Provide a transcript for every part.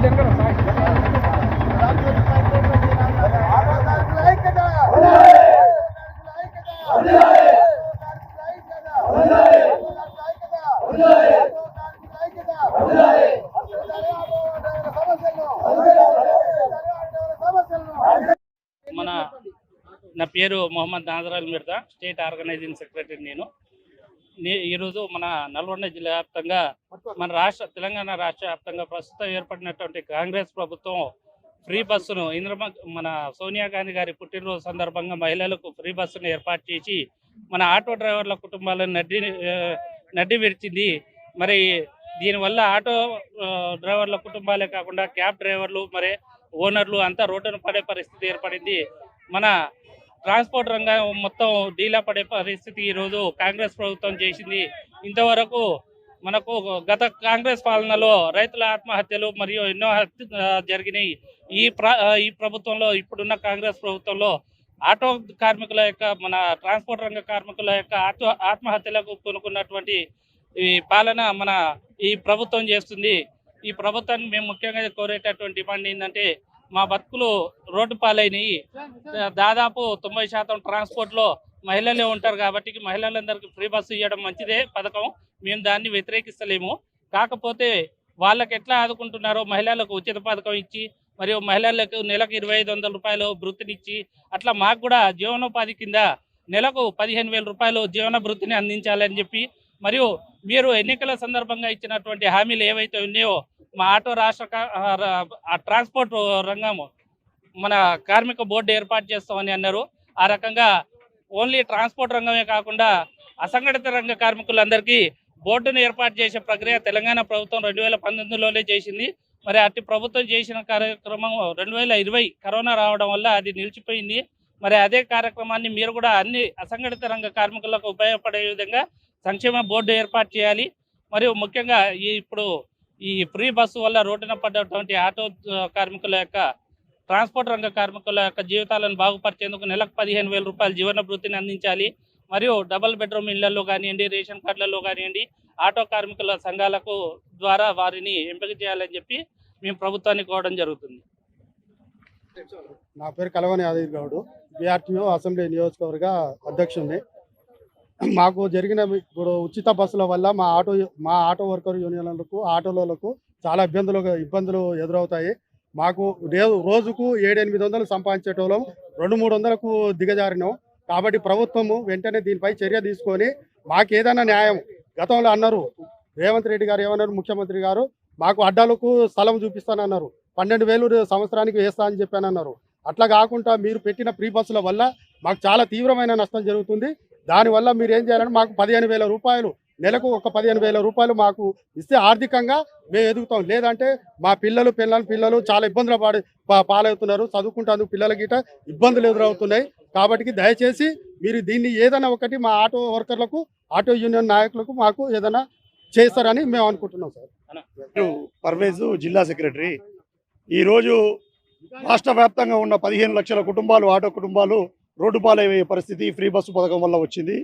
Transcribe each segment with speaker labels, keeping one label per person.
Speaker 1: నా పేరు Mohammed Nazar Mirza, state organising secretary. నేను ఈరోజు మన నల్గొండ జిల్లా వ్యాప్తంగా, మన తెలంగాణ రాష్ట్ర వ్యాప్తంగా ప్రస్తుతం ఏర్పడినటువంటి కాంగ్రెస్ ప్రభుత్వం ఫ్రీ బస్సును మన సోనియా గాంధీ గారి పుట్టినరోజు సందర్భంగా మహిళలకు ఫ్రీ బస్సును ఏర్పాటు చేసి మన ఆటో డ్రైవర్ల కుటుంబాలను నడ్డి విరిచింది. మరి దీనివల్ల ఆటో డ్రైవర్ల కుటుంబాలే కాకుండా క్యాబ్ డ్రైవర్లు, మరి ఓనర్లు అంతా రోడ్డును పడే పరిస్థితి ఏర్పడింది. మన ట్రాన్స్పోర్ట్ రంగం మొత్తం డీలా పడే పరిస్థితి ఈరోజు కాంగ్రెస్ ప్రభుత్వం చేసింది. ఇంతవరకు మనకు గత కాంగ్రెస్ పాలనలో రైతుల ఆత్మహత్యలు మరియు ఎన్నో జరిగినాయి. ఈ ప్రభుత్వంలో, ఇప్పుడున్న కాంగ్రెస్ ప్రభుత్వంలో ఆటో కార్మికుల యొక్క, మన ట్రాన్స్పోర్ట్ రంగ కార్మికుల యొక్క ఆత్మహత్యలకు కొనుక్కున్నటువంటి ఈ పాలన మన ఈ ప్రభుత్వం చేస్తుంది. ఈ ప్రభుత్వాన్ని మేము ముఖ్యంగా కోరేటటువంటి డిమాండ్ ఏంటంటే, మా బతుకులు రోడ్డు పాలైనవి. దాదాపు 90% ట్రాన్స్పోర్ట్లో మహిళలే ఉంటారు కాబట్టి మహిళలందరికీ ఫ్రీ బస్సు ఇవ్వడం మంచిదే పథకం, మేము దాన్ని వ్యతిరేకిస్తలేము. కాకపోతే వాళ్ళకి ఎట్లా ఆదుకుంటున్నారో, మహిళలకు ఉచిత పథకం ఇచ్చి, మరియు మహిళలకు నెలకు 2500 రూపాయలు భృతినిచ్చి, అట్లా మాకు కూడా జీవనోపాధి కింద నెలకు 15,000 రూపాయలు జీవన భృతిని అందించాలని చెప్పి, మరియు మీరు ఎన్నికల సందర్భంగా ఇచ్చినటువంటి హామీలు ఏవైతే ఉన్నాయో, మా ఆటో ట్రాన్స్పోర్ట్ రంగం మన కార్మిక బోర్డు ఏర్పాటు చేస్తామని అన్నారు. ఆ రకంగా ఓన్లీ ట్రాన్స్పోర్ట్ రంగమే కాకుండా అసంఘటిత రంగ కార్మికులందరికీ బోర్డును ఏర్పాటు చేసే ప్రక్రియ తెలంగాణ ప్రభుత్వం 2019లోనే చేసింది. మరి అట్టి ప్రభుత్వం చేసిన కార్యక్రమం 2020 కరోనా రావడం వల్ల అది నిలిచిపోయింది. మరి అదే కార్యక్రమాన్ని మీరు కూడా అన్ని అసంఘటిత రంగ కార్మికులకు ఉపయోగపడే విధంగా సంక్షేమ బోర్డు ఏర్పాటు చేయాలి. మరియు ముఖ్యంగా ఇప్పుడు ఈ ఫ్రీ బస్సు వల్ల రోడ్డున పడ్డటువంటి ఆటో కార్మికుల యొక్క, ట్రాన్స్పోర్ట్ రంగ కార్మికుల యొక్క జీవితాలను బాగుపరిచేందుకు నెలకు 15,000 రూపాయలు జీవన భృతిని అందించాలి. మరియు డబుల్ బెడ్రూమ్ ఇళ్లలో కానివ్వండి, రేషన్ కార్డులలో కానివ్వండి, ఆటో కార్మికుల సంఘాలకు ద్వారా వారిని ఎంపిక చేయాలని చెప్పి మేము ప్రభుత్వాన్ని కోరడం జరుగుతుంది.
Speaker 2: నా పేరు కలవని యాదగిరి గౌడ్, బీఆర్టీఓ అసెంబ్లీ నియోజకవర్గ అధ్యక్షుడిని. మాకు జరిగిన ఇప్పుడు ఉచిత బస్సుల వల్ల మా ఆటో వర్కర్ యూనియన్లకు, ఆటోలకు చాలా ఇబ్బందులు ఎదురవుతాయి. మాకు రోజుకు 700-800 సంపాదించేటోళ్ళం 200-300కు దిగజారినాం. కాబట్టి ప్రభుత్వము వెంటనే దీనిపై చర్య తీసుకొని మాకు ఏదైనా న్యాయం, గతంలో అన్నారు రేవంత్ రెడ్డి గారు, ఏమన్నారు ముఖ్యమంత్రి గారు, మాకు అడ్డాలకు స్థలం చూపిస్తానన్నారు, 12,000 సంవత్సరానికి వేస్తా అని చెప్పానన్నారు. అట్లా కాకుండా మీరు పెట్టిన ఫ్రీ బస్సుల వల్ల మాకు చాలా తీవ్రమైన నష్టం జరుగుతుంది. దానివల్ల మీరు ఏం చేయాలంటే మాకు 15,000 రూపాయలు, నెలకు ఒక 15,000 రూపాయలు మాకు ఇస్తే ఆర్థికంగా మేము ఎదుగుతాం. లేదంటే మా పిల్లలు చాలా ఇబ్బందులు పాలవుతున్నారు. చదువుకుంటాను పిల్లల గిట ఇబ్బందులు ఎదురవుతున్నాయి. కాబట్టి దయచేసి మీరు దీన్ని ఏదైనా ఒకటి మా ఆటో వర్కర్లకు, ఆటో యూనియన్ నాయకులకు మాకు ఏదైనా చేస్తారని మేము అనుకుంటున్నాం. సార్
Speaker 3: పర్వేజ్, జిల్లా సెక్రటరీ. ఈరోజు రాష్ట్ర వ్యాప్తంగా ఉన్న 15 లక్షల కుటుంబాలు, ఆటో కుటుంబాలు రోడ్డు పాలయ్యే పరిస్థితి ఫ్రీ బస్సు పథకం వల్ల వచ్చింది.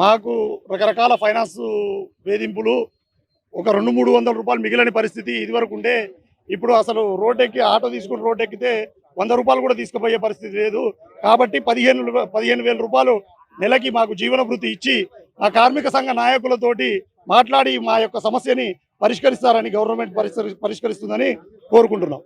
Speaker 3: మాకు రకరకాల ఫైనాన్స్ వేధింపులు, ఒక 200-300 రూపాయలు మిగిలిన పరిస్థితి ఇదివరకు ఉండే. ఇప్పుడు అసలు రోడ్డెక్కి ఆటో తీసుకుని రోడ్డెక్కితే 100 రూపాయలు కూడా తీసుకుపోయే పరిస్థితి లేదు. కాబట్టి 15,000 రూపాయలు నెలకి మాకు జీవన భృతి ఇచ్చి మా కార్మిక సంఘ నాయకులతోటి మాట్లాడి మా యొక్క సమస్యని పరిష్కరిస్తారని గవర్నమెంట్ పరిష్కరిస్తుందని కోరుకుంటున్నాం.